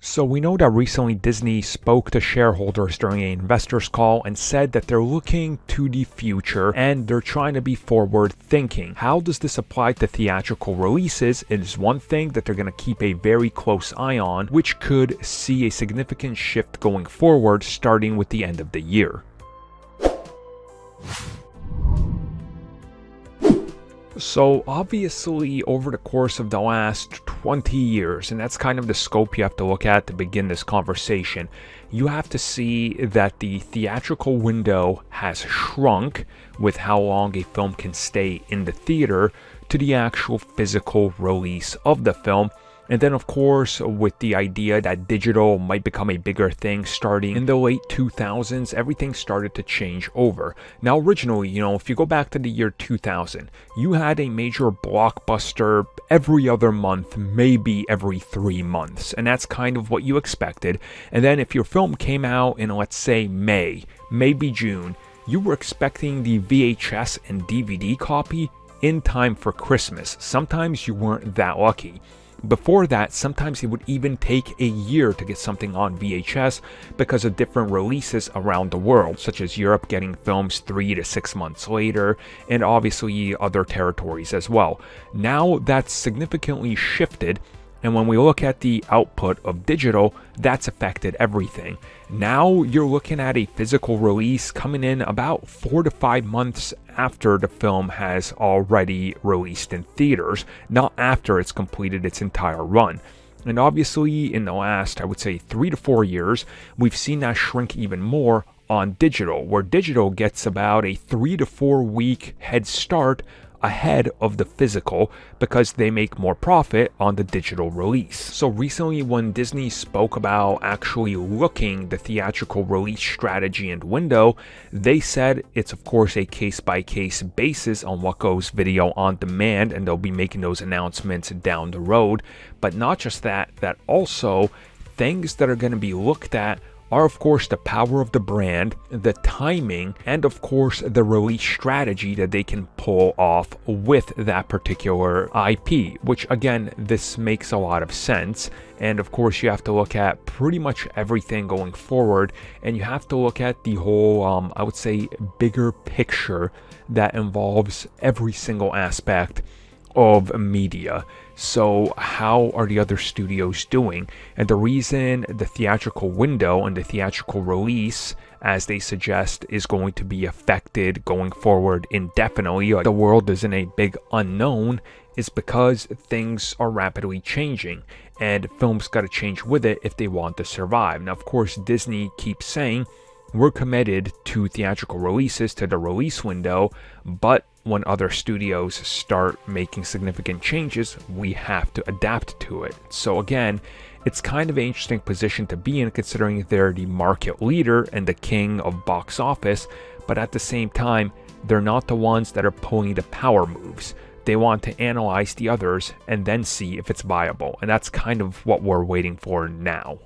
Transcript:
So we know that recently Disney spoke to shareholders during an investors call and said that they're looking to the future and they're trying to be forward thinking. How does this apply to theatrical releases? It is one thing that they're going to keep a very close eye on, which could see a significant shift going forward starting with the end of the year. So obviously over the course of the last 20 years, and that's kind of the scope you have to look at to begin this conversation, you have to see that the theatrical window has shrunk with how long a film can stay in the theater to the actual physical release of the film. And then, of course, with the idea that digital might become a bigger thing starting in the late 2000s, everything started to change over. Now, originally, if you go back to the year 2000, you had a major blockbuster every other month, maybe every 3 months. And that's kind of what you expected. And then if your film came out in, let's say, May, maybe June, you were expecting the VHS and DVD copy in time for Christmas. Sometimes you weren't that lucky. Before that, sometimes it would even take a year to get something on VHS because of different releases around the world, such as Europe getting films 3 to 6 months later, and obviously other territories as well. Now that's significantly shifted, and when we look at the output of digital, that's affected everything. Now you're looking at a physical release coming in about 4 to 5 months after the film has already released in theaters, not after it's completed its entire run. And obviously in the last, I would say 3 to 4 years, we've seen that shrink even more on digital, where digital gets about a 3 to 4 week head start ahead of the physical because they make more profit on the digital release. So recently when Disney spoke about actually looking the theatrical release strategy and window, they said it's of course a case-by-case basis on what goes video on demand, and they'll be making those announcements down the road. But not just that also things that are going to be looked at are of course the power of the brand, the timing, and of course the release strategy that they can pull off with that particular IP, which again, this makes a lot of sense. And of course you have to look at pretty much everything going forward, and you have to look at the whole, I would say, bigger picture that involves every single aspect of media. So how are the other studios doing? And the reason the theatrical window and the theatrical release, as they suggest, is going to be affected going forward indefinitely, the world is in a big unknown, is because things are rapidly changing and films got to change with it if they want to survive. Now, of course, Disney keeps saying we're committed to theatrical releases, to the release window, but when other studios start making significant changes, we have to adapt to it. So again, it's kind of an interesting position to be in, considering they're the market leader and the king of box office, but at the same time, they're not the ones that are pulling the power moves. They want to analyze the others and then see if it's viable, and that's kind of what we're waiting for now.